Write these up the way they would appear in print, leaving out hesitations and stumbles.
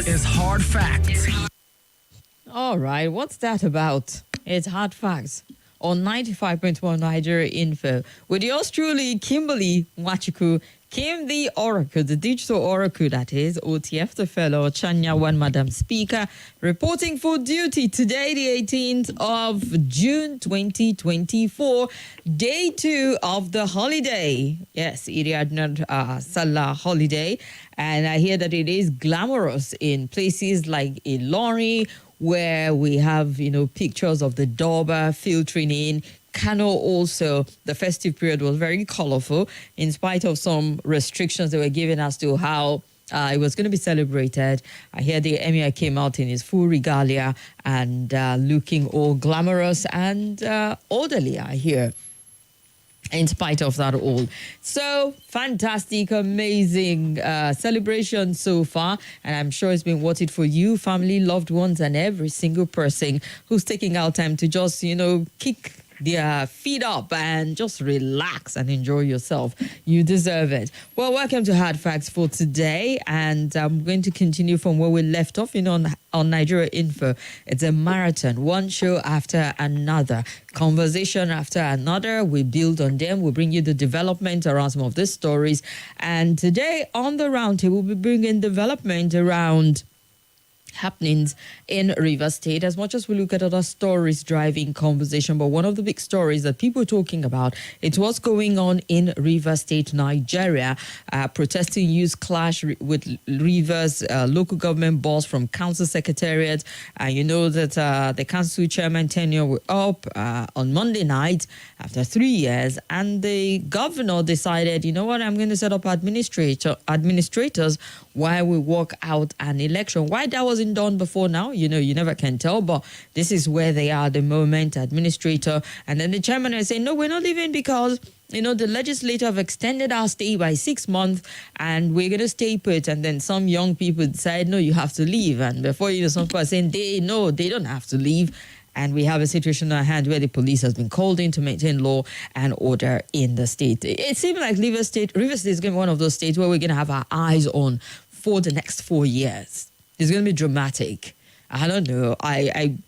is Hard Facts. All right, what's that about? It's Hard Facts on 95.1 Nigeria Info with yours truly, Kimberly Wachiku, Kim the Oracle, the digital oracle that is, OTF the fellow, Chanya One Madam Speaker, reporting for duty today, the 18th of June 2024, day 2 of the holiday. Yes, Eid Salah holiday. And I hear that it is glamorous in places like Ilorin, where we have, pictures of the Doba filtering in. Kano also, the festive period was very colorful in spite of some restrictions they were given as to how it was going to be celebrated. I hear the Emir came out in his full regalia and looking all glamorous and orderly, I hear, in spite of that all. So fantastic, amazing celebration so far. And I'm sure it's been worth it for you, family, loved ones, and every single person who's taking out time to just, kick their feet up and just relax and enjoy yourself. You deserve it. Well, welcome to Hard Facts for today. And I'm going to continue from where we left off, on Nigeria Info. It's a marathon, one show after another, conversation after another. We build on them. We bring you the development around some of these stories. And today on the Roundtable, we'll be bringing development around happenings in Rivers State. As much as we look at other stories driving conversation, but one of the big stories that people are talking about, it's what's going on in Rivers State, Nigeria. Protesting youth clash with Rivers local government boss from council secretariat. You know that the council chairman tenure were up on Monday night after 3 years, and the governor decided, I'm going to set up administrators while we work out an election. Why that wasn't done before now, you never can tell, but this is where they are at the moment, administrator. And then the chairman is saying, no, we're not leaving because, the legislature have extended our stay by 6 months and we're going to stay put. And then some young people decide, no, you have to leave. And before some people are saying, they don't have to leave. And we have a situation at hand where the police has been called in to maintain law and order in the state. It seems like Rivers State is going to be one of those states where we're going to have our eyes on for the next 4 years. It's going to be dramatic. I don't know. I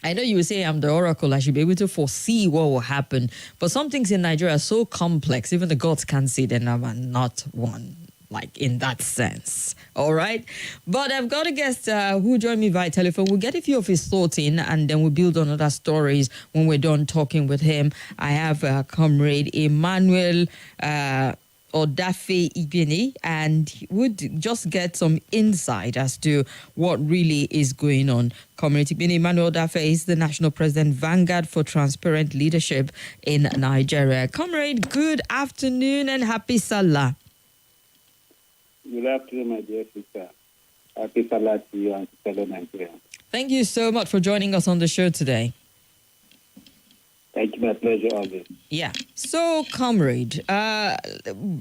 know you would say I'm the oracle. I should be able to foresee what will happen. But some things in Nigeria are so complex, even the gods can't see them. I'm not one, like in that sense. All right. But I've got a guest who joined me via telephone. We'll get a few of his thoughts in and then we'll build on other stories when we're done talking with him. I have Comrade Emmanuel Odafe Igbeni, and he would just get some insight as to what really is going on. Comrade Igbeni Emmanuel Odafe is the National President Vanguard for Transparent Leadership in Nigeria. Comrade, good afternoon and happy Salah. Good afternoon, my dear sister. Happy Salah to you and to fellow Nigerians. Thank you so much for joining us on the show today. Thank you, my pleasure always. Yeah. So, comrade,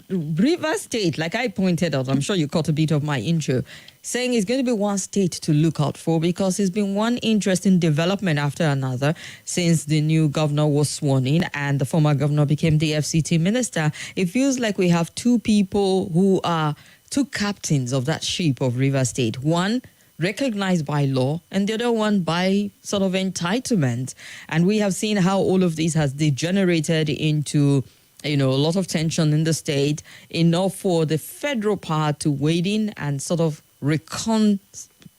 Rivers State, like I pointed out, I'm sure you caught a bit of my intro, saying it's going to be one state to look out for because there's been one interesting development after another since the new governor was sworn in and the former governor became the FCT minister. It feels like we have two people who are two captains of that ship of Rivers State. One recognized by law and the other one by sort of entitlement. And we have seen how all of this has degenerated into, a lot of tension in the state, enough for the federal power to wade in and sort of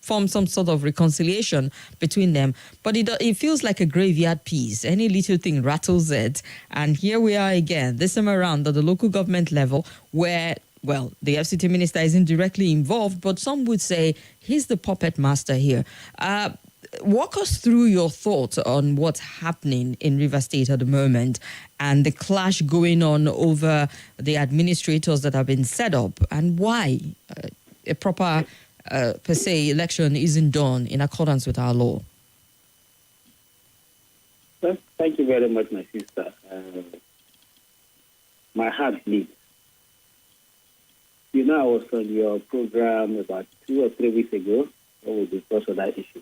form some sort of reconciliation between them. But it feels like a graveyard piece. Any little thing rattles it. And here we are again, this time around at the local government level where, well, the FCT minister isn't directly involved, but some would say he's the puppet master here. Walk us through your thoughts on what's happening in Rivers State at the moment and the clash going on over the administrators that have been set up and why a proper, per se, election isn't done in accordance with our law. Well, thank you very much, my sister. My heart bleeds. I was on your program about 2 or 3 weeks ago when we discussed that issue.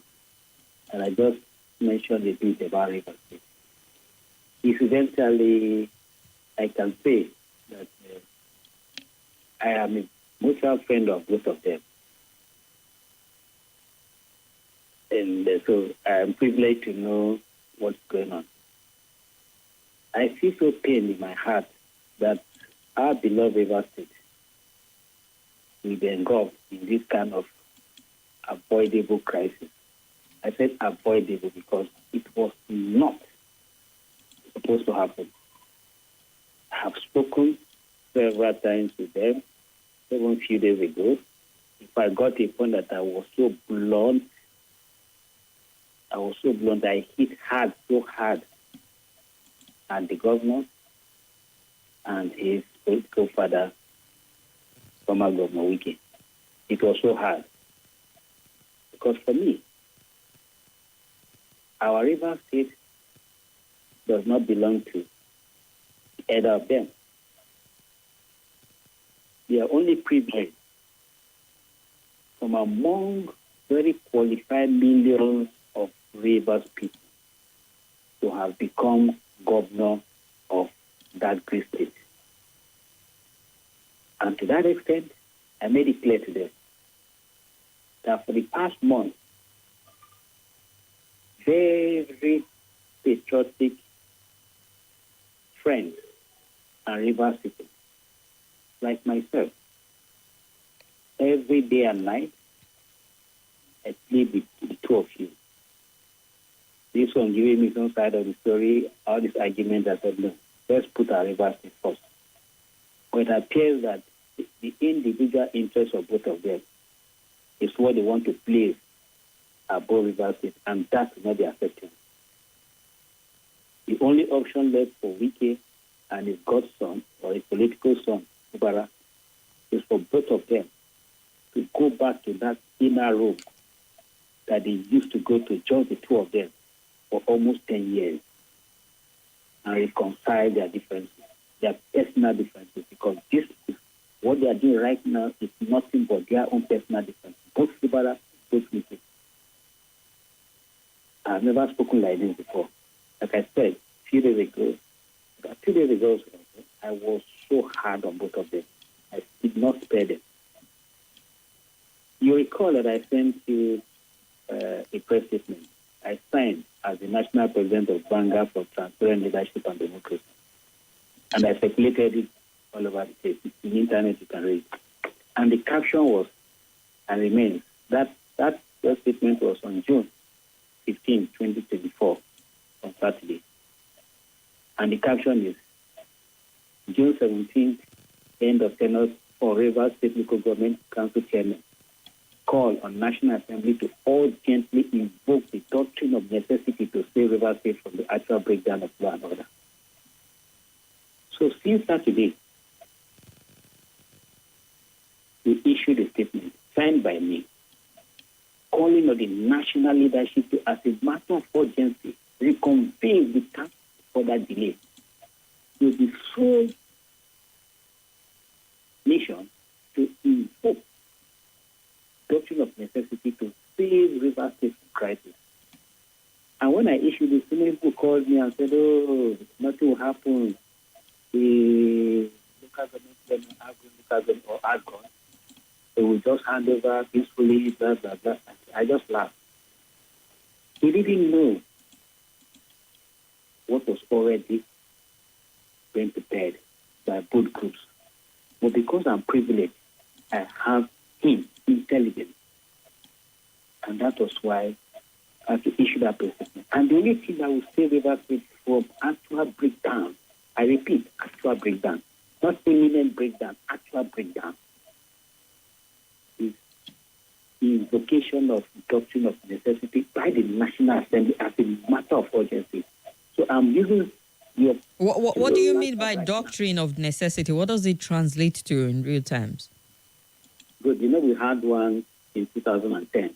And I just mentioned a bit about Rivers State. Incidentally, I can say that I am a mutual friend of both of them. And so I'm privileged to know what's going on. I feel so pain in my heart that our beloved River State will be engulfed in this kind of avoidable crisis. I said avoidable because it was not supposed to happen. I have spoken several times with them, even a few days ago. If I got to a point that I was so blunt, I hit hard, so hard at the governor and his political father, former Governor Wiki. It was so hard. Because for me, our River State does not belong to either of them. They are only privileged from among very qualified millions of Rivers people to have become governor of that great state. And to that extent, I made it clear to them that for the past month, very patriotic friends and River citizens, like myself, every day and night, I plead with the two of you. This one giving me some side of the story, all this argument, I said, no, let's put our River State first. But it appears that the individual interests of both of them is what they want to place above River State, and that will not be accepted. The only option left for Wike and his godson, or his political son, Ubara, is for both of them to go back to that inner room that they used to go to, just the two of them, for almost 10 years, and reconcile their differences, their personal differences, because this is what they are doing right now is nothing but their own personal differences. Both Ubara, both Wike. I've never spoken like this before. Like I said, a few days ago, about 2 days ago, I was so hard on both of them. I did not spare them. You recall that I sent you a press statement. I signed as the national president of Vanguard for Transparent Leadership and Democracy. And I circulated it all over the place. It's in the internet, you can read. And the caption was, and remains, that press statement was on June 15, 2024, on Saturday. And the caption is, June 17th, end of tenure for Rivers State Local Government Council Chairman. Call on National Assembly to urgently invoke the doctrine of necessity to save Rivers State from the actual breakdown of law and order. So since Saturday, we issued a statement signed by me, calling on the national leadership to, as a matter of urgency, reconvene without further delay with the sole mission to invoke doctrine of necessity to save River State from crisis. And when I issued this, so many people called me and said, oh, nothing will happen. The local government or AGCON, they will just hand over peacefully, blah, blah, blah. I just laughed. He didn't know what was already being prepared by both groups. But because I'm privileged, I have him, intelligence. And that was why I had to issue that statement. And the only thing that will save River State from actual breakdown, I repeat, actual breakdown, not imminent breakdown, actual breakdown, is the invocation of doctrine of necessity by the National Assembly as a matter of urgency. So I'm using your... What do you mean by doctrine of necessity? What does it translate to in real terms? Good. You know, we had one in 2010.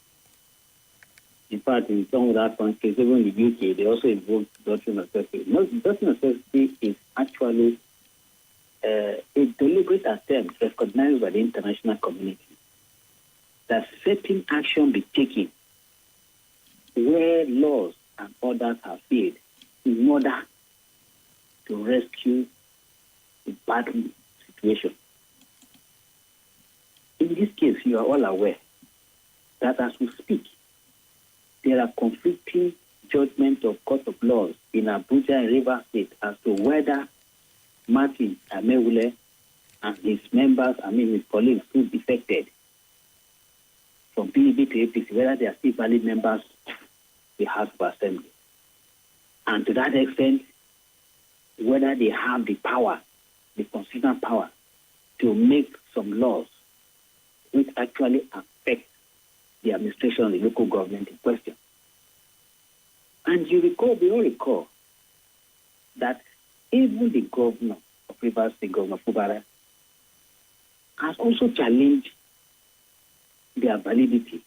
In fact, in some of that countries, even in the UK, they also invoked doctrine of necessity. No, doctrine of necessity is actually a deliberate attempt recognized by the international community that certain action be taken where laws and orders have failed in order to rescue the bad situation. In this case, you are all aware that as we speak, there are conflicting judgments of court of laws in Abuja and Rivers State as to whether Martin Amewule and his members, his colleagues who defected from PDP to APC, whether they are still valid members of the House of Assembly. And to that extent, whether they have the power, the constitutional power, to make some laws which actually affect the administration of the local government in question. And we all recall that even the governor of Rivers State, Governor Fubara, has also challenged their validity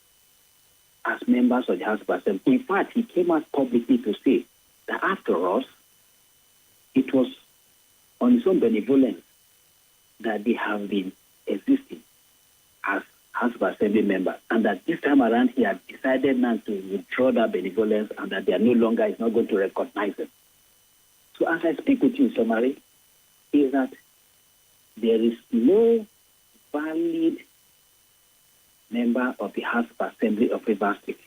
as members of the House of Assembly. In fact, he came out publicly to say that after us, it was on his own benevolence that they have been existing as House of Assembly members, and that this time around he had decided now to withdraw that benevolence and that they are no longer is not going to recognize them. So as I speak with you in summary, is that there is no valid member of the House of Assembly of Rivers State.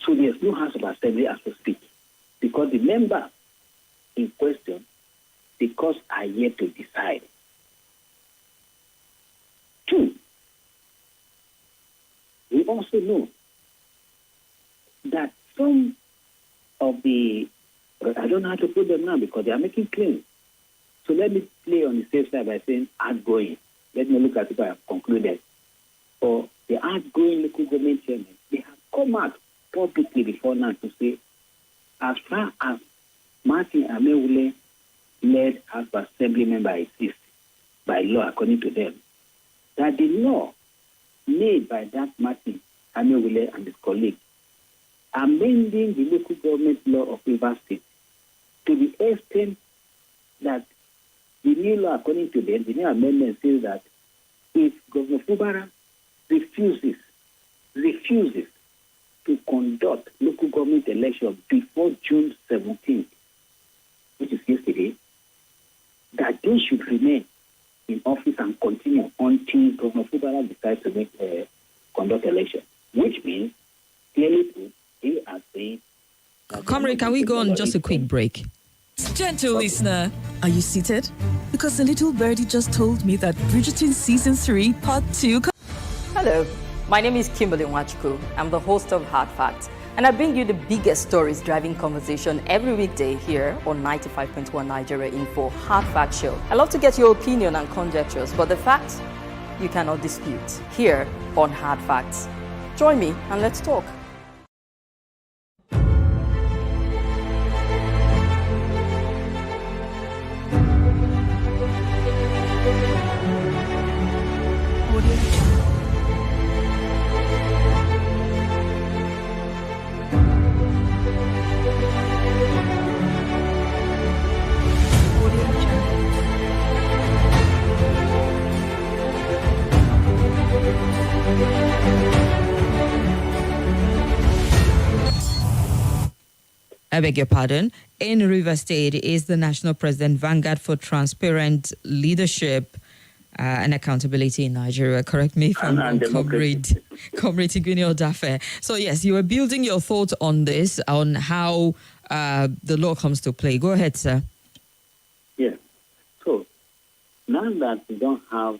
So there's no House of Assembly as we speak, because the members in question, because are yet to decide. Two, we also know that some of the, I don't know how to put them now because they are making claims. So let me play on the safe side by saying outgoing. Let me look at it I have concluded. For the outgoing local government chairman, they have come out publicly before now to say, as far as Martin Amewule led House of Assembly member exists by law, according to them, that the law made by that Martin Amewule and his colleagues amending the local government law of Rivers State to the extent that the new law, according to them, the new amendment says that if Governor Fubara refuses to conduct local government election before June 17th, which is yesterday, that they should remain in office and continue until Governor Fubara decides to conduct election, which means, clearly put, they are saying... Comrade, can we go on just a quick break? Gentle listener, are you seated? Because the little birdie just told me that Bridgerton Season 3, Part 2... Hello, my name is Kimberly. I'm the host of Hard Facts, and I bring you the biggest stories driving conversation every weekday here on 95.1 Nigeria Info Hard Fact Show. I love to get your opinion and conjectures, but the facts you cannot dispute here on Hard Facts. Join me and let's talk. I beg your pardon. In Rivers State is the National President Vanguard for Transparent Leadership and Accountability in Nigeria. Correct me if I'm wrong, Comrade Igwini Odafe. So yes, you were building your thoughts on this, on how the law comes to play. Go ahead, sir. Yes. So now that we don't have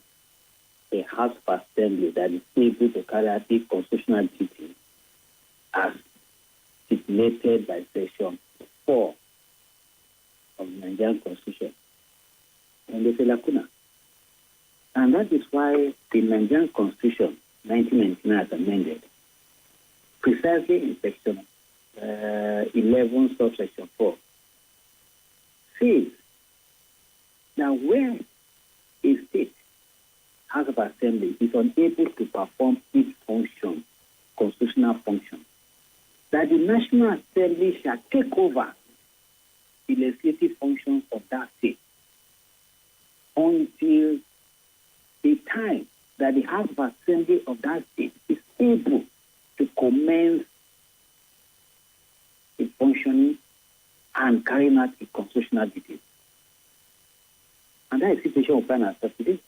a House of Assembly that is able to carry out the constitutional duty as stipulated by Section 4 of the Nigerian Constitution, and there's a lacuna. And that is why the Nigerian Constitution, 1999, as amended, precisely in Section 11, subsection 4, says that where a state House of Assembly is unable to perform its function, constitutional function, that the National Assembly shall take over the legislative functions of that state until the time that the House of Assembly of that state is able to commence its functioning and carrying out its constitutional duties. And that is the situation we find ourselves today.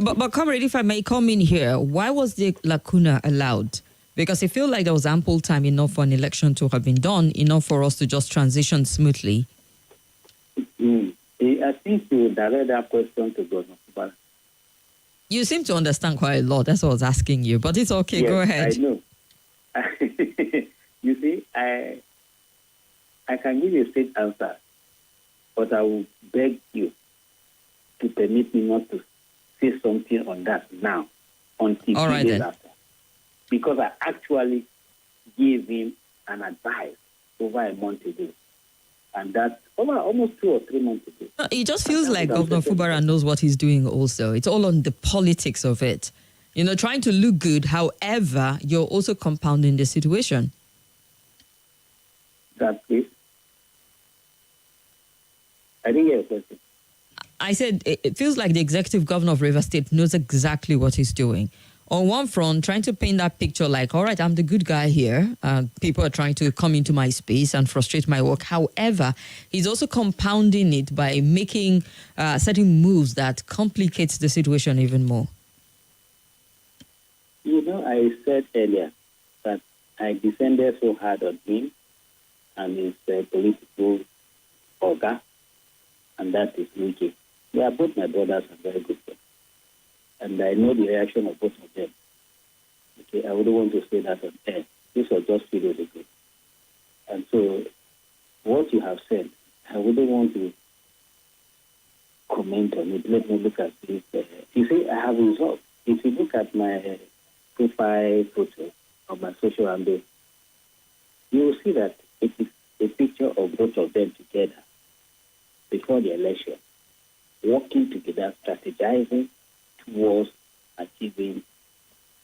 But comrade, if I may come in here, why was the lacuna allowed? Because I feel like there was ample time enough for an election to have been done, enough for us to just transition smoothly. I think you direct that question to Governor Kubara. You seem to understand quite a lot. That's what I was asking you. But it's okay. Yes, Go ahead. I know. You see, I can give you a straight answer, but I will beg you to permit me not to say something on that now until All right, 2 days then. after. Because I actually gave him an advice over a month ago. And that's over almost 2 or 3 months ago. It just feels like Governor Fubara knows what he's doing also. It's all on the politics of it. You know, trying to look good. However, you're also compounding the situation. That is. I didn't get your question. I said it feels like the executive governor of Rivers State knows exactly what he's doing. On one front, trying to paint that picture like, all right, I'm the good guy here. People are trying to come into my space and frustrate my work. However, he's also compounding it by making certain moves that complicates the situation even more. You know, I said earlier that I descended so hard on him and his political organ, and that is Wiki. They are both my brothers and very good friends. And I know the reaction of both of them. Okay, I wouldn't want to say that on air. This was just videos ago. And so, what you have said, I wouldn't want to comment on it. Let me look at this. You see, I have resolved. If you look at my profile photo of my social handle, you will see that it is a picture of both of them together before the election, working together, strategizing towards achieving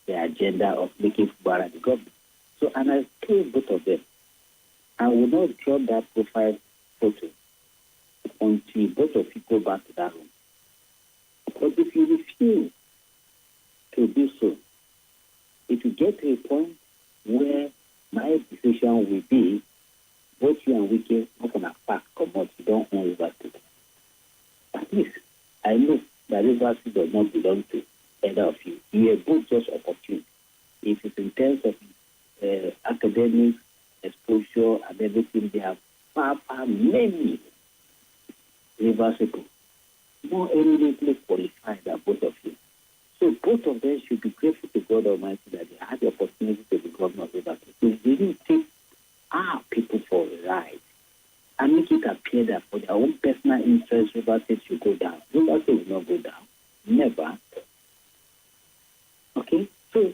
the agenda of making Fubara the government. So, and I told both of them, I will not drop that profile photo until both of you go back to that room. But if you refuse to do so, it will get to a point where my decision will be both you and Wiki not going to pack commodity. You don't own Rivers State. At least I know that Rivers State does not belong to either of you. You are both just opportunity. If it's in terms of academic exposure and everything, they have far many Rivers people more eminently qualified than both of you. So both of them should be grateful to God Almighty that they had the opportunity to be governor of Rivers State. So they didn't take our people for a ride and make it appear that for their own personal interest, Rivers State should go down. Rivers State will not go down. Never. Okay? So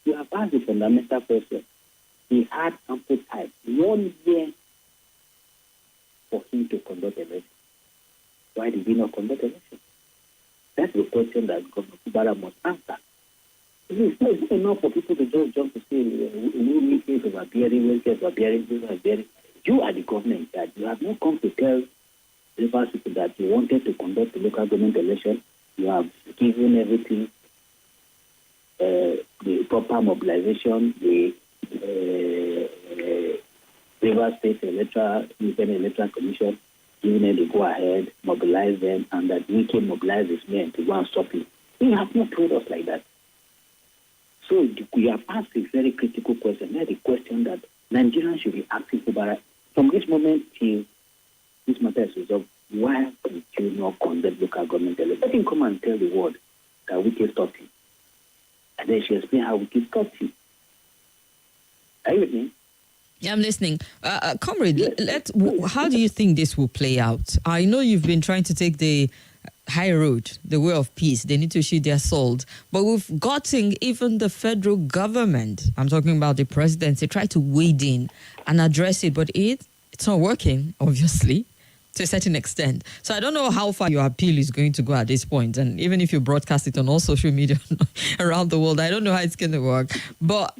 you have asked the fundamental question. He had ample time, 1 year, for him to conduct election. Why did he not conduct election? That's the question that Governor Kubara must answer. It's not enough for people to just jump to say, we need things overbearing, we get overbearing. You are the government in charge. You have not come to tell Rivers people that you wanted to conduct the local government election. You have given everything, the proper mobilization, the Rivers State Independent Electoral Commission, giving them the go-ahead, mobilize them, and that we can mobilize these men to go and stop it. You have not told us like that. So we have asked a very critical question. That's the question that Nigerians should be asking Kubara. From this moment till this matter is resolved, why did you not conduct local government elections? Let him come and tell the world that we can stop him. And then she explain how we can stop him. Are you with me? Yeah, I'm listening. Comrade, Yes. how do you think this will play out? I know you've been trying to take the high road, the way of peace. They need to sheathe their swords. But we've gotten even the federal government, I'm talking about the presidency, try to wade in and address it. But it's not working, obviously, to a certain extent. So I don't know how far your appeal is going to go at this point. And even if you broadcast it on all social media around the world, I don't know how it's going to work. But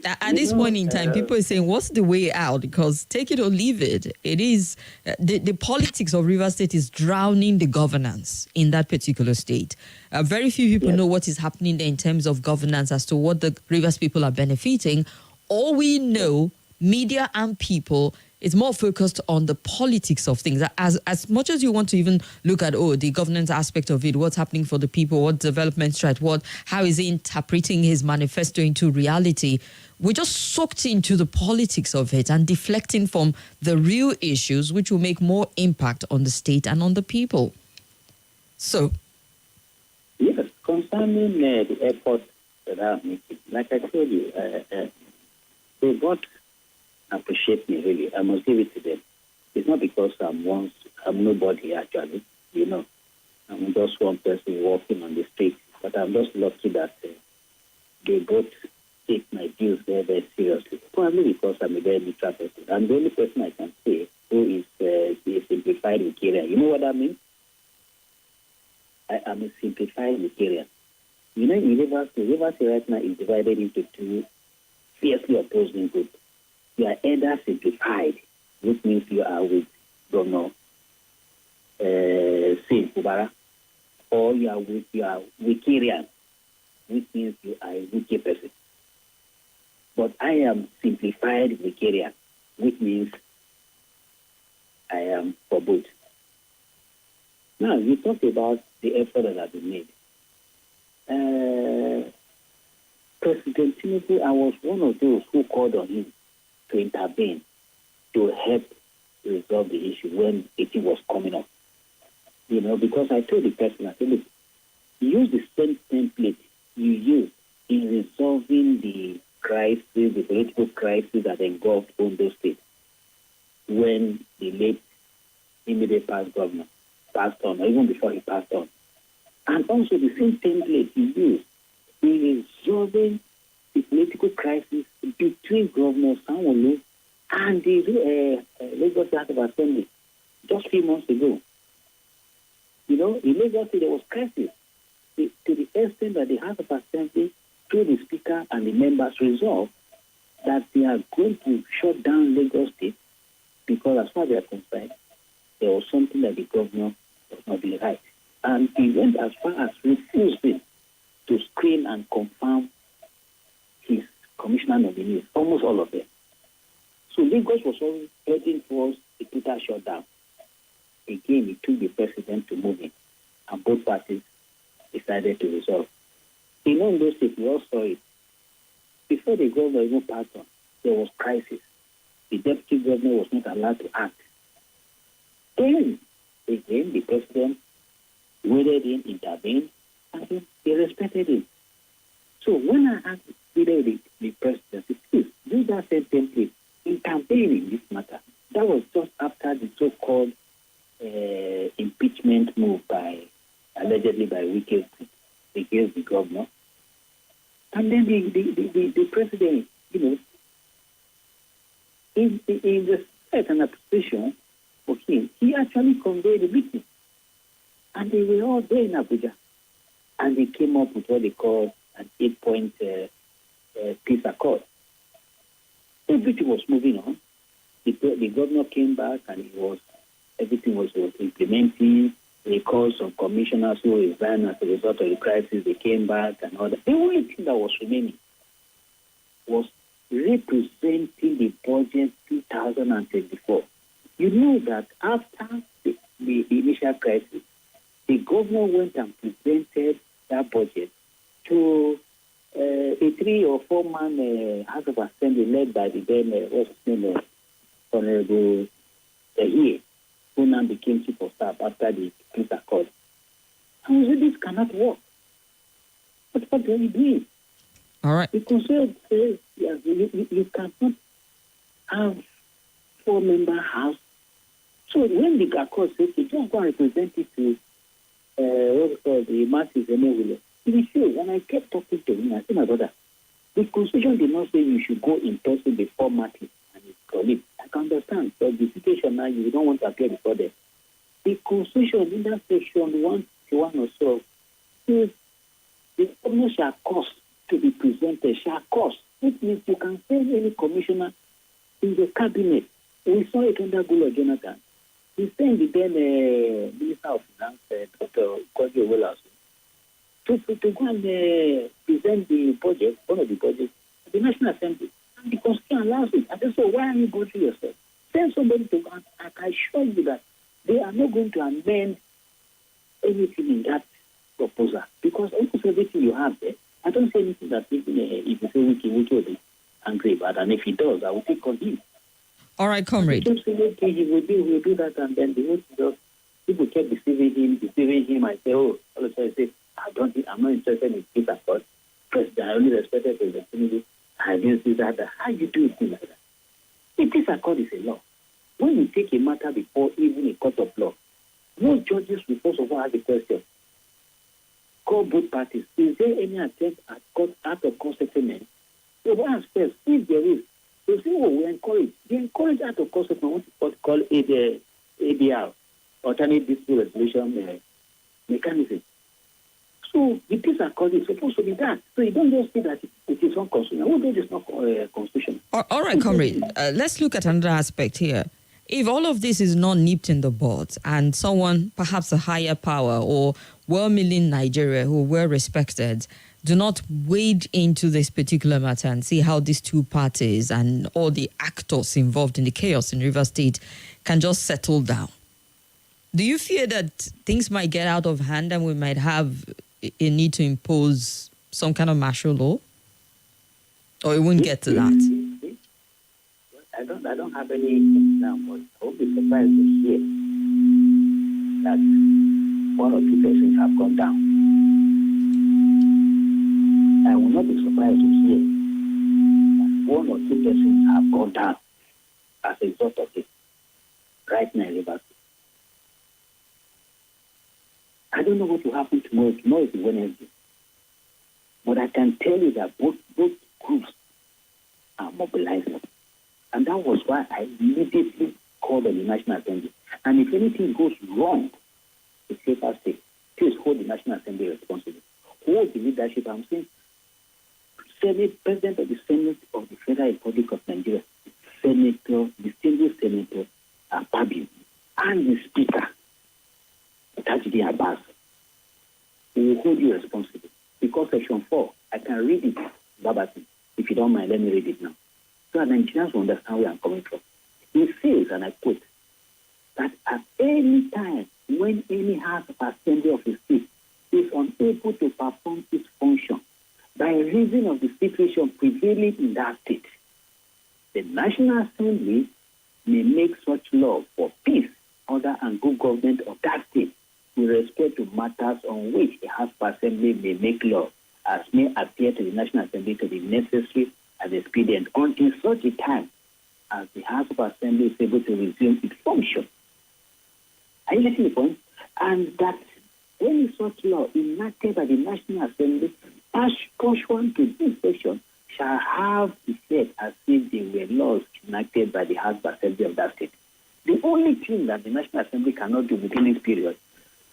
at this point in time, people are saying, what's the way out? Because take it or leave it. It is, the politics of Rivers State is drowning the governance in that particular state. Very few people know what is happening there in terms of governance as to what the Rivers people are benefiting. All we know, media and people, it's more focused on the politics of things. As much as you want to even look at, the governance aspect of it, what's happening for the people, what developments, right, how is he interpreting his manifesto into reality, we're just sucked into the politics of it and deflecting from the real issues, which will make more impact on the state and on the people. So, yes, concerning the effort that I'm making, like I told you, they both appreciate me, really. I must give it to them. It's not because I'm nobody, actually, I'm just one person walking on the street, but I'm just lucky that they both take my views very, very seriously. Probably because I'm a very neutral person. I'm the only person I can say who is a simplified Nigerian. You know what that means? I am a simplified Nigerian. In Rivers right now is divided into two fiercely opposing groups. You are either simplified, which means you are with Governor Sim Kubara, or you are Wikirian, which means you are a wiki person. But I am simplified Wikirian, which means I am for both. Now, you talked about the effort that has been made. President Tinubu, I was one of those who called on him to intervene to help resolve the issue when it was coming up. Because I told the person, I said, look, use the same template you used in resolving the crisis, the political crisis that engulfed Ondo State when the late immediate past governor passed on, or even before he passed on. And also the same template you used in resolving the political crisis between Governor Sanwo-Olu and the Lagos House of Assembly just a few months ago. In Lagos State, there was crisis to the extent that the House of Assembly, through the Speaker and the members, resolved that they are going to shut down Lagos State because, as far as they are concerned, there was something that the governor was not doing right. And he went as far as refusing to screen and confirm his commissioner nominees, almost all of them. So Lagos was always heading towards a total shutdown. Again, it took the president to move in, and both parties decided to resolve. In all those states, we all saw it. Before the governor even passed on, there was crisis. The deputy governor was not allowed to act. Then, again, the president waded in, intervened, and they respected him. So when I asked the president, please do that same template in campaigning this matter, that was just after the so-called impeachment move allegedly by Wike against the governor. And then the president, in respect and appreciation for him, he actually conveyed the meeting. And they were all there in Abuja. And they came up with what they call an 8-point peace accord. Everything was moving on. The governor came back and everything was implementing. They called some commissioners who resigned as a result of the crisis. They came back and all that. The only thing that was remaining was representing the budget 2024. You know that after the initial crisis, the governor went and presented that budget to a 3 or 4 man House of Assembly led by the then Honorable Ehie, who now became chief of staff after the peace accord. And we said, this cannot work. What are we doing? All right. Because you cannot have 4-member house. So when the accord says, you just go and represent it to the masses anyway, he refused. And I kept talking to him. I said, my brother, the Constitution did not say you should go in person before Martin and his colleagues. I can understand, but the situation now, you don't want to appear before them. The Constitution in that section 151 or so says the governor shall cause to be presented, shall cause. Which means you can send any commissioner in the cabinet. We saw it under Goodluck Jonathan. He sent the then Minister of Finance, Dr. Kwaji Owolasu, to go and present the budget, one of the budgets, at the National Assembly. And the Constitution allows it. I said, so why are you going through yourself? Send somebody to go. I can assure you that they are not going to amend anything in that proposal because almost everything you have there. I don't say anything that if you say Wiki will be angry about, and if he does, I will take on him. All right, comrade. Just say, okay, he will do that, and then the whole just people kept deceiving him. I say, oh, all of a sudden, I say, I'm not interested in peace accord. President, I only respected President Tinubu. I didn't see that. How you do a thing like that? A peace accord is a law. When you take a matter before even a court of law, no judges will first of all have a question. Call both parties. Is there any attempt at out of court settlement? They will ask first, if there is, they say, oh, we encourage. They encourage out of court settlement, what call ADR, alternate dispute resolution mechanism. So the peace accord is supposed to be that. So you don't just say that it is unconstitutional. Who knows it's not constitutional? All right, comrade. Let's look at another aspect here. If all of this is not nipped in the bud and someone, perhaps a higher power or well-meaning Nigeria who were respected, do not wade into this particular matter and see how these two parties and all the actors involved in the chaos in Rivers State can just settle down, do you fear that things might get out of hand and we might have a need to impose some kind of martial law? Or it won't get to that? I don't have any now, but I will be surprised to hear that one or two persons have gone down. I will not be surprised to hear that one or two persons have gone down as a result of it right now in Rivers. I don't know what will happen tomorrow. Tomorrow is Wednesday. But I can tell you that both groups are mobilizing. And that was why I immediately called on the National Assembly. And if anything goes wrong, the safer state, please hold the National Assembly responsible. Hold the leadership. I'm saying, President of the Senate of the Federal Republic of Nigeria, distinguished Senator Akpabio, and the Speaker, Tajidi Abbas, we will hold you responsible. Because Section 4, I can read it verbatim. If you don't mind, let me read it now. So that Nigerians will understand where I'm coming from. It says, and I quote, that at any time when any House of Assembly of the state is unable to perform its function by reason of the situation prevailing in that state, the National Assembly may make such law for peace, order, and good government of that state with respect to matters on which the House of Assembly may make law as may appear to the National Assembly to be necessary and expedient until such a time as the House of Assembly is able to resume its function. Are you getting the point? And that any such law enacted by the National Assembly pursuant to this section shall have effect as if they were laws enacted by the House of Assembly of that state. The only thing that the National Assembly cannot do within this period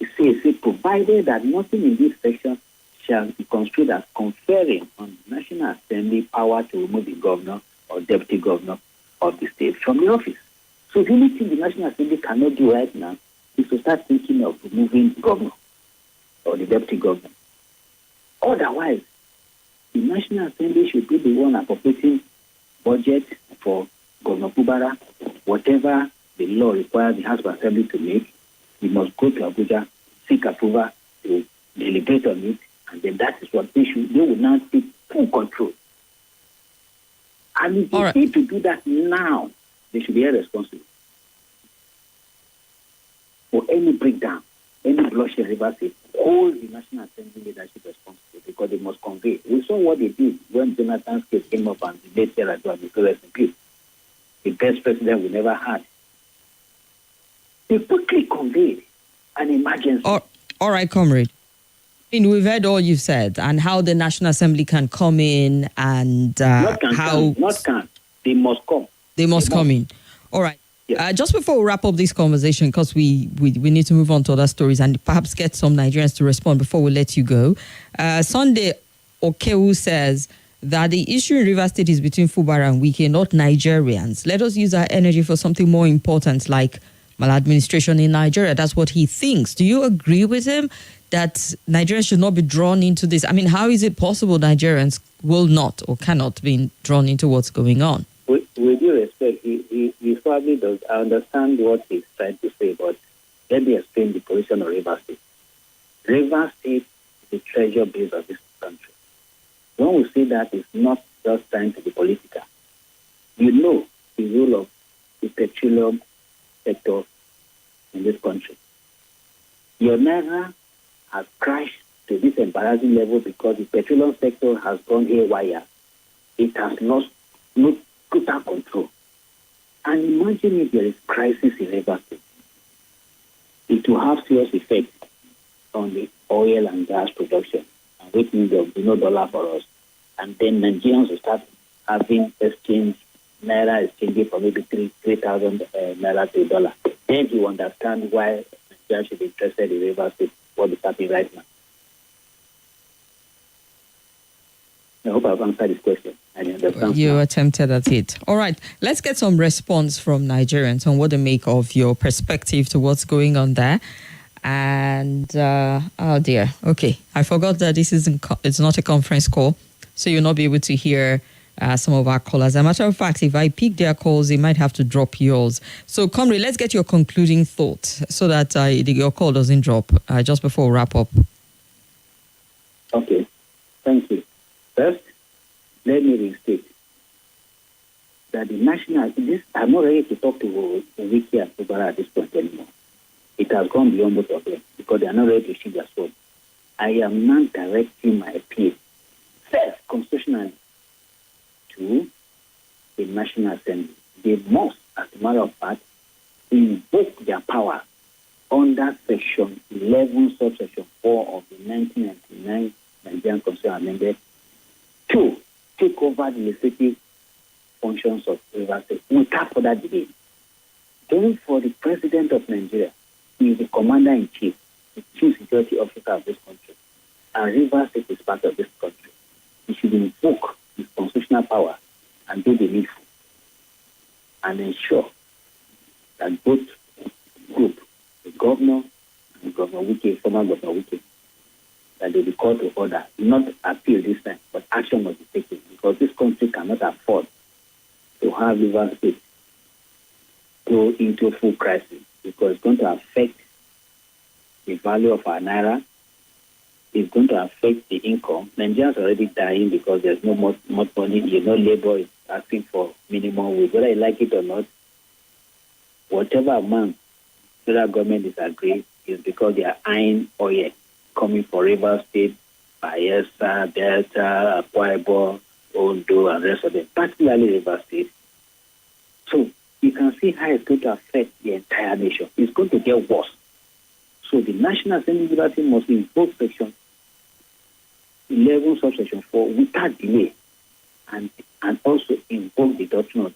is say, provided that nothing in this section shall be construed as conferring on the National Assembly power to remove the governor or deputy governor of the state from the office. So the only thing the National Assembly cannot do right now is to start thinking of removing the governor or the deputy governor. Otherwise, the National Assembly should be the one appropriating budget for Governor Kubara, whatever the law requires the House of Assembly to make. We must go to Abuja, seek approval, to deliberate on it, and then that is what they will now take full control. And if they need to do that now, they should be held responsible for any breakdown, any bloodshed reversal. Hold the National Assembly leadership responsible because they must convey. We saw what they did when Jonathan's case came up and the late Sarah Joa, the best president we never had. They quickly conveyed an emergency. All right, comrade. We've heard all you've said and how the National Assembly can come in and Not can. They must come. They must come in. All right. Yes. Just before we wrap up this conversation, because we need to move on to other stories and perhaps get some Nigerians to respond before we let you go. Sunday Okewu says that the issue in Rivers State is between Fubara and Wike, not Nigerians. Let us use our energy for something more important like maladministration in Nigeria. That's what he thinks. Do you agree with him that Nigerians should not be drawn into this? I mean, how is it possible Nigerians will not or cannot be drawn into what's going on? with due respect, he probably does. I understand what he's trying to say, but let me explain the position of Rivers State. Rivers State is the treasure base of this country. When we say that, it's not just trying to be political. You know the role of the petroleum sector in this country. Your naira has crashed to this embarrassing level because the petroleum sector has gone haywire. It has lost total control. And imagine if there is crisis in Rivers State. It will have serious effect on the oil and gas production, and which means there will be no dollar for us. And then Nigerians will start having exchange, naira exchanging for maybe 3,000 naira to a dollar. Then you understand why Nigerians should be interested in Rivers State, what is happening right now. I hope I've answered this question. You attempted at it. All right, let's get some response from Nigerians on what they make of your perspective to what's going on there. And oh dear, okay, I forgot that it's not a conference call, so you'll not be able to hear some of our callers. As a matter of fact, if I pick their calls, they might have to drop yours. So, Comrie, let's get your concluding thoughts so that your call doesn't drop just before we wrap up. Okay, thank you. First, let me restate that the national, I'm not ready to talk to Wiki and Fubara at this point anymore. It has gone beyond both of them because they are not ready to see their sword. I am now directing my appeal, first, constitutionally, to the National Assembly. They must, as a matter of fact, invoke their power under Section 11, subsection 4 of the 1999 Nigerian Constitution Amendment to take over the legislative functions of Rivers State without further delay. Then for the President of Nigeria, he is the Commander-in-Chief, the Chief Security Officer of this country, and Rivers State is part of this country. He should invoke his constitutional power and do the needful and ensure that both groups, the governor and Governor Wike, former Governor Wike, that they be called to order, not appeal this time, but action must be taken because this country cannot afford to have Rivers State go into full crisis because it's going to affect the value of our naira. It's going to affect the income. Nigerians are already dying because there's no more money. Labor is asking for minimum wage. Whether you like it or not, whatever amount federal government disagree is because they are eyeing oil coming for Rivers State, Bayelsa, Delta, Akwa Ibom, Ondo, and the rest of them, particularly Rivers State. So you can see how it's going to affect the entire nation. It's going to get worse. So the National Assembly must invoke Section 11, subsection 4 without delay and also invoke the doctrine of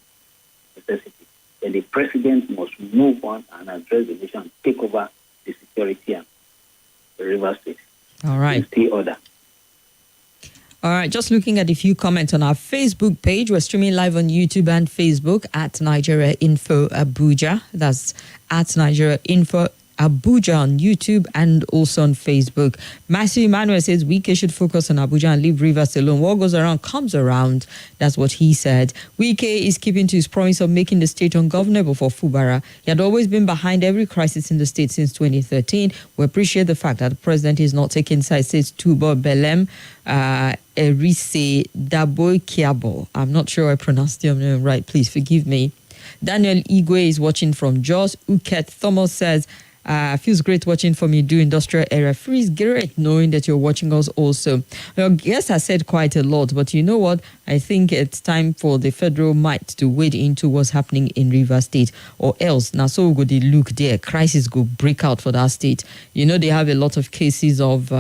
necessity. Then the President must move on and address the nation and take over the security and the Rivers State. All right. Stay order. All right, just looking at a few comments on our Facebook page. We're streaming live on YouTube and Facebook at Nigeria Info Abuja. That's at Nigeria Info Abuja on YouTube and also on Facebook. Matthew Emmanuel says Wike should focus on Abuja and leave Rivers alone. What goes around comes around. That's what he said. Wike is keeping to his promise of making the state ungovernable for Fubara. He had always been behind every crisis in the state since 2013. We appreciate the fact that the president is not taking sides. Says Tubo Belem Erise Daboy Kiabo. I'm not sure I pronounced your name right. Please forgive me. Daniel Igwe is watching from Jos. Uket Thomas says, feels great watching from you do industrial area. Feels great knowing that you're watching us also. Well, yes, I said quite a lot, but you know what? I think it's time for the federal might to wade into what's happening in Rivers State, or else now so go they look there. Crisis go break out for that state. You know they have a lot of cases of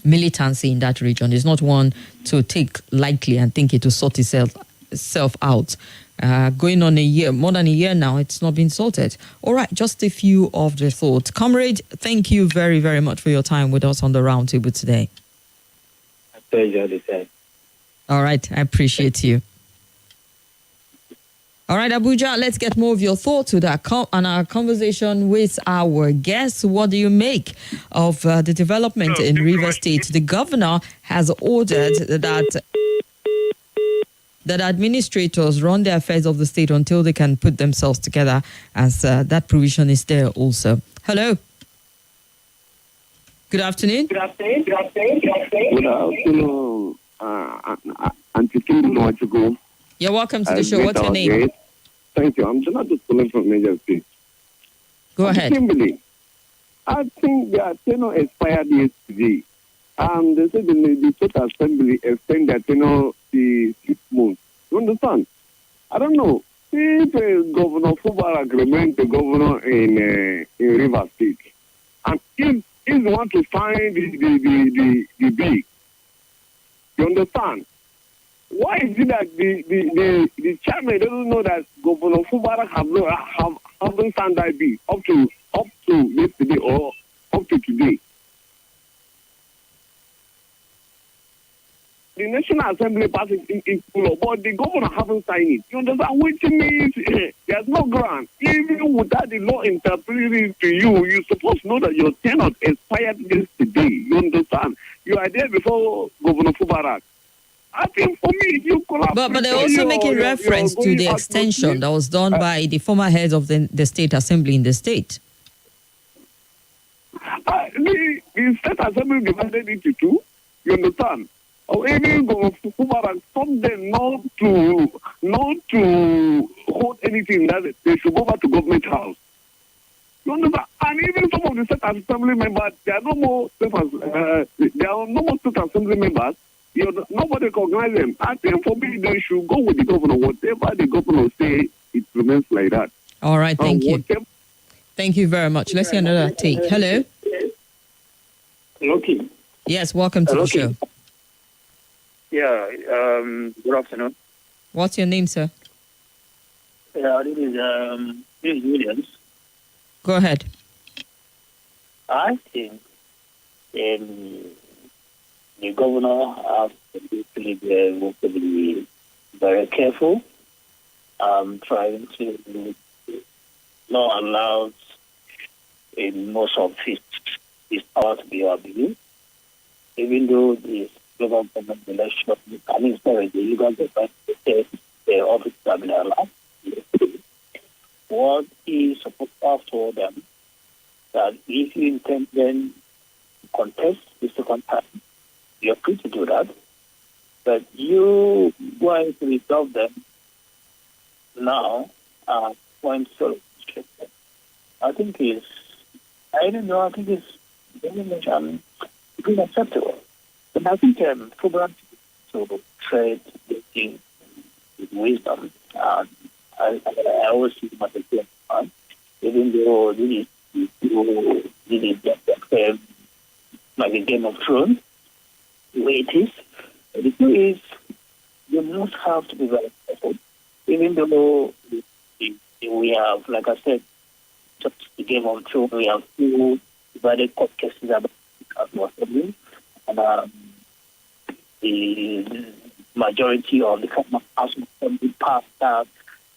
militancy in that region. It's not one to take lightly and think it will sort itself out. Going on more than a year now, it's not been sorted. All right, just a few of the thoughts. Comrade, thank you very, very much for your time with us on the roundtable today. A pleasure to say. All right, I appreciate you. All right, Abuja, let's get more of your thoughts with on our conversation with our guests. What do you make of the development in Rivers State? The governor has ordered that that administrators run the affairs of the state until they can put themselves together, as that provision is there also. Hello. Good afternoon. Good afternoon. Auntie Kimberly, want to go? You're welcome to the show. What's your name? Guest. Thank you. I'm Jonathan calling from Major State. Go ahead. Kimberly, I think their tenure expired yesterday. They said the State Assembly extend their tenure to 6 months. You understand? I don't know. If Governor Fubarak remains the governor in Rivers State, and if he's the one to sign the bill, you understand? Why is it that the chairman doesn't know that Governor Fubarak haven't signed that bill up to yesterday or up to today? The National Assembly passes in law, but the governor haven't signed it. You understand? Which means there's no ground. Even without the law interpreting to you, you're supposed to know that your tenure expired yesterday. You understand? You are there before Governor Fubarak. I think for me, you collaborate. But they're also making reference to the extension that was done by the former heads of the State Assembly in the state. The State Assembly divided into 2. You understand? Or even Governor Fubarak told them not to hold anything, that they should go back to government house. You understand? And even some of the State Assembly members, there are no more State Assembly members. Nobody recognize them. I think for me, they should go with the governor. Whatever the governor say, it remains like that. All right, thank you. Thank you very much. Let's hear another take. Hello. Hello, Kim. Yes, welcome to the show. Yeah, good afternoon. What's your name, sir? Yeah, this is Williams. Go ahead. I think the governor has to be very careful, trying to not allow in most of his power to be abused, even though the local government election, the legal government the office have been allowed. What he is supposed to have told them that if you intend then contest the second time, you're free to do that. But you going to resolve them now point so I think it's very much unacceptable. But I think Fubarak to trade the thing with wisdom. I always see him as a good man, even though this is like a Game of Thrones, the way it is. The truth is, you must have to be very careful, even though we have, like I said, just the Game of Thrones, we have 2 divided court cases about Assembly, and the majority of the former House of Assembly passed that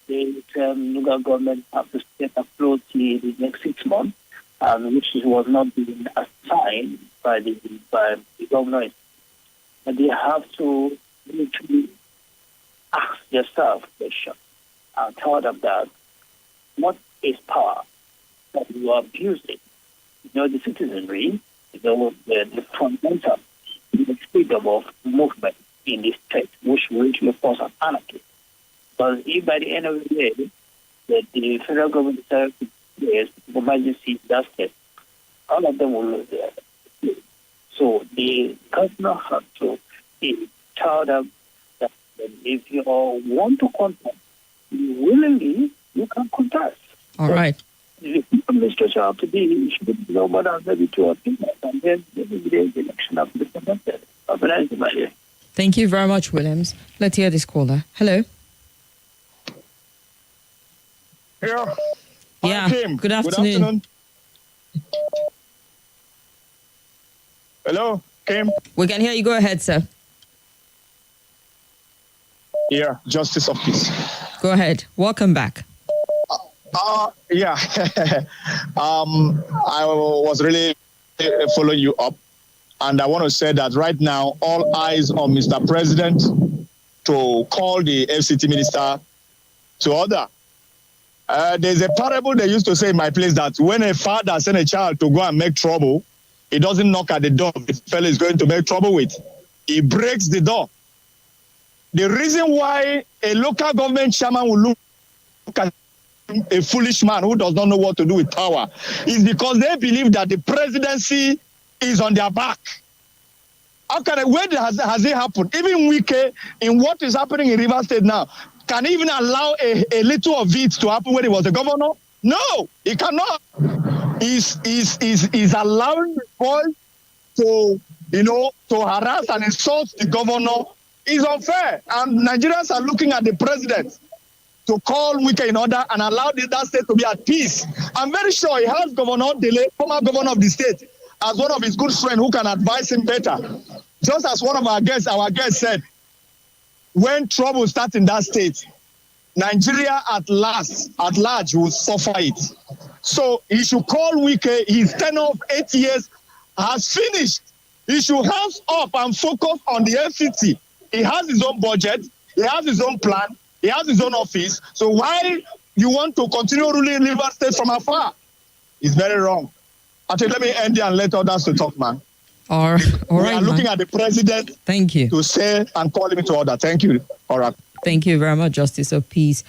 the local government have to stay afloat the next 6 months, which was not being assigned by the governor. And they have to literally ask themselves question and tell them that what is power that you are abusing? The citizenry, the fundamental, the freedom of movement in this state, which will really cause an anarchy. But if by the end of the day, the federal government decides to place emergency in that state, all of them will lose their. So the governor has to tell them that if you want to contest, willingly, you can contest. All right. The administration have to be, should be no more than maybe 2 or 3 months, and then maybe the election have to be conducted. Thank you very much, Williams. Let's hear this caller. Hello. Yeah. Yeah. Kim. Good afternoon. Hello, Kim. We can hear you. Go ahead, sir. Yeah, Justice of Peace. Go ahead. Welcome back. Yeah. I was really following you up, and I want to say that right now, all eyes on Mr. President to call the FCT minister to order. There's a parable they used to say in my place that when a father sends a child to go and make trouble, he doesn't knock at the door the fellow is going to make trouble with. He breaks the door. The reason why a local government chairman will look at a foolish man who does not know what to do with power is because they believe that the presidency is on their back. Where has it happened? Even Wike, in what is happening in Rivers State now, can he even allow a little of it to happen when he was a governor? No, he cannot. He's allowing the boys to, to harass and insult the governor. Is unfair. And Nigerians are looking at the president to call Wike in order and allow that state to be at peace. I'm very sure he has Governor Dele, former governor of the state, as one of his good friends who can advise him better. Just as one of our guests said, when trouble starts in that state, Nigeria at large will suffer it. So he should call Wike. His tenure of 8 years has finished. He should hands up and focus on the FCT. He has his own budget. He has his own plan. He has his own office. So why you want to continue ruling Rivers State from afar? It's very wrong. Actually, let me end here and let others to talk, man. All right, we are looking at the president. Thank you. To say and call him to order. Thank you. All right. Thank you very much, Justice of Peace.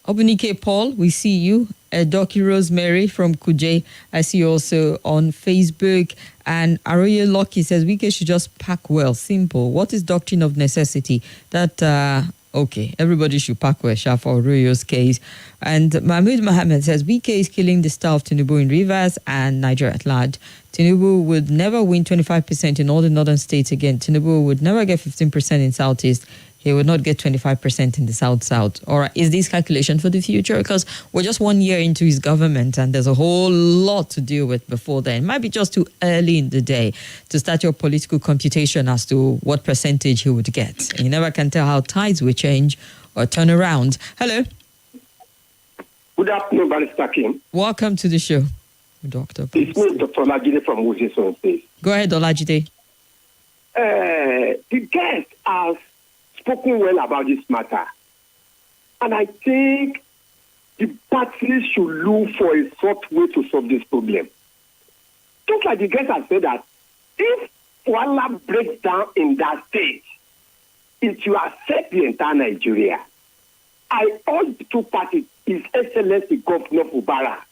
Obunike Paul, we see you. Doki Rosemary from Kuje, I see you also on Facebook. And Aroye Lucky says, Wike should just pack well. Simple. What is doctrine of necessity? That, okay, everybody should pack well, Sha, for Aroye's case. And Mahmoud Mohammed says, Wike is killing the star of Tinubu in Rivers and Nigeria at large. Tinubu would never win 25% in all the northern states again. Tinubu would never get 15% in Southeast. He would not get 25% in the South. Or is this calculation for the future? Because we're just 1 year into his government and there's a whole lot to deal with before then. It might be just too early in the day to start your political computation as to what percentage he would get. And you never can tell how tides will change or turn around. Hello. Good afternoon, Barrister Kim. Welcome to the show, Dr. It's me, Dr. Olajide from Moses State. Go ahead, Olajide. The guest has spoken well about this matter. And I think the parties should look for a soft way to solve this problem. Just like the guest has said that if Wala breaks down in that state, it will affect the entire Nigeria. I urge the two parties, His Excellency Governor Fubara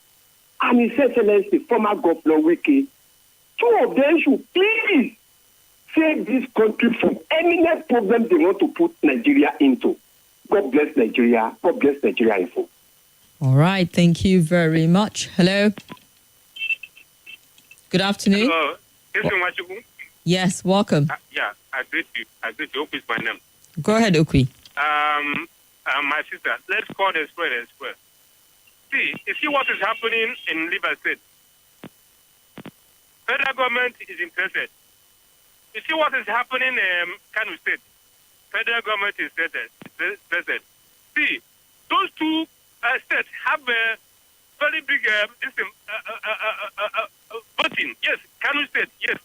and His Excellency former Governor Wike, two of them should please save this country from any next problem they want to put Nigeria into. God bless Nigeria. God bless Nigeria Info. All right. Thank you very much. Hello. Good afternoon. Hello. Yes, welcome. I greet you. Okwi is my name. Go ahead, Okwi. My sister, let's call the square a square. You see what is happening in Rivers State. Federal government is interested. You see what is happening in Kano State. Federal government is interested. See, those two states have a very big voting. Yes, Kano State, yes.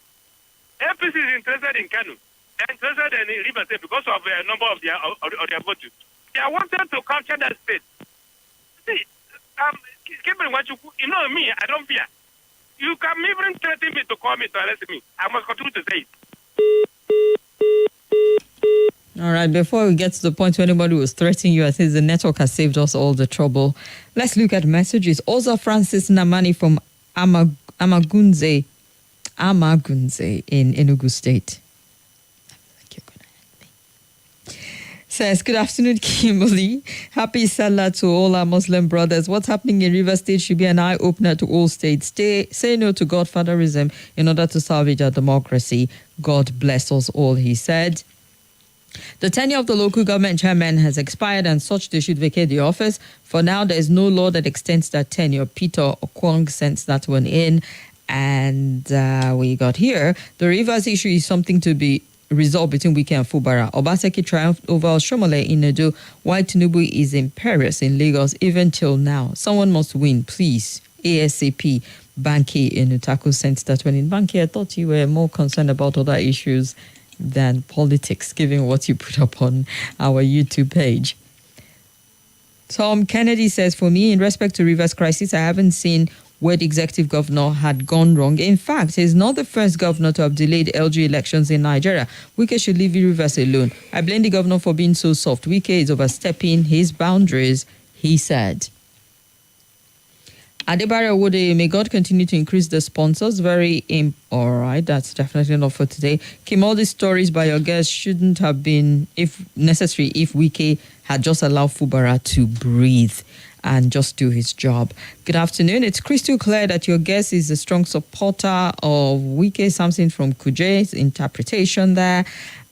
APC is interested in Kano. They're interested in Rivers State because of the number of their voters. They are wanted to capture that state. See, Kimberly, you know me, I don't fear. You can even threaten me to call me to arrest me. I must continue to say it. All right, before we get to the point where anybody was threatening you, I think the network has saved us all the trouble. Let's look at messages. Oza Francis Namani from Amagunze in Enugu State. Says, good afternoon, Kimberly. Happy Salah to all our Muslim brothers. What's happening in Rivers State should be an eye-opener to all states. Say no to godfatherism in order to salvage our democracy. God bless us all, he said. The tenure of the local government chairman has expired and such they should vacate the office. For now, there is no law that extends that tenure. Peter Okwong sent that one in. And we got here, the Rivers issue is something to be resolved between Wike and Fubara. Obaseki triumphed over Oshomole in Edo, while Tinubu is in Paris in Lagos even till now. Someone must win, please. ASAP. Banki in Utaku sent that one in. Banki, I thought you were more concerned about other issues than politics, given what you put up on our YouTube page. Tom Kennedy says, for me, in respect to Rivers crisis, I haven't seen where the executive governor had gone wrong. In fact, he's not the first governor to have delayed LG elections in Nigeria. Wike should leave Rivers alone. I blame the governor for being so soft. Wike is overstepping his boundaries, he said. Adebare Wode, may God continue to increase the sponsors. All right, that's definitely enough for today. Kim, all these stories by your guests shouldn't have been, if necessary, if Wike had just allowed Fubara to breathe and just do his job. Good afternoon. It's crystal clear that your guest is a strong supporter of Wike. Something from Kuje's interpretation there.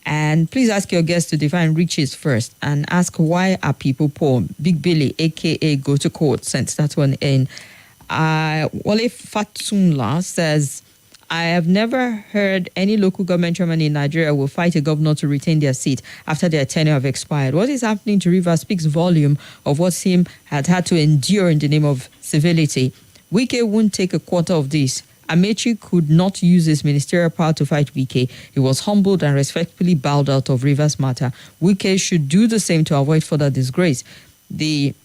And please ask your guest to define riches first and ask, why are people poor? Big Billy, a.k.a. Go to Court, sent that one in. Wale Fatunla says, I have never heard any local government chairman in Nigeria will fight a governor to retain their seat after their tenure have expired. What is happening to Rivers speaks volume of what Sim had to endure in the name of civility. Wike won't take a quarter of this. Amechi could not use his ministerial power to fight Wike. He was humbled and respectfully bowed out of Rivers matter. Wike should do the same to avoid further disgrace. The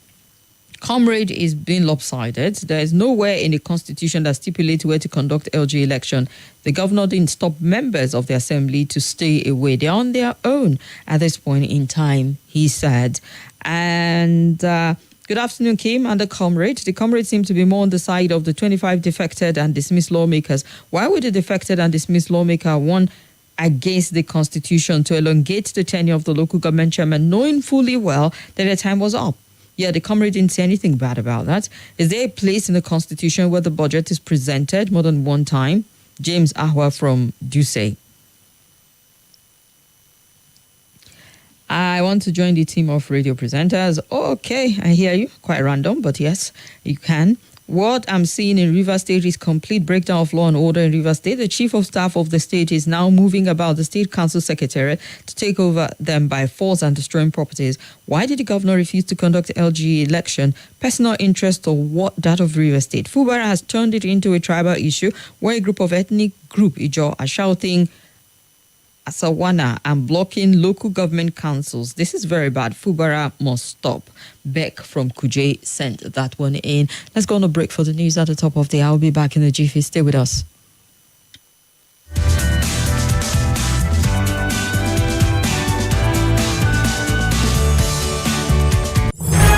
comrade is being lopsided. There is nowhere in the constitution that stipulates where to conduct LG election. The governor didn't stop members of the assembly to stay away. They're on their own at this point in time, he said. And good afternoon, Kim and the comrade. The comrade seemed to be more on the side of the 25 defected and dismissed lawmakers. Why would the defected and dismissed lawmaker warn against the constitution to elongate the tenure of the local government chairman, knowing fully well that their time was up? Yeah, the comrade didn't say anything bad about that. Is there a place in the constitution where the budget is presented more than one time? James Ahwa from Duce. I want to join the team of radio presenters. Okay, I hear you. Quite random, but yes, you can. What I'm seeing in Rivers State is complete breakdown of law and order in Rivers State. The chief of staff of the state is now moving about the state council secretariat to take over them by force and destroying properties. Why did the governor refuse to conduct LG election? Personal interest or what? That of Rivers State. Fubara has turned it into a tribal issue where a group of ethnic group Ijo are shouting Asawana and blocking local government councils. This is very bad. Fubara must stop. Beck from Kuje sent that one in. Let's go on a break for the news at the top of the hour. I'll be back in the jiffy. Stay with us.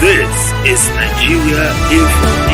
This is Nigeria Info.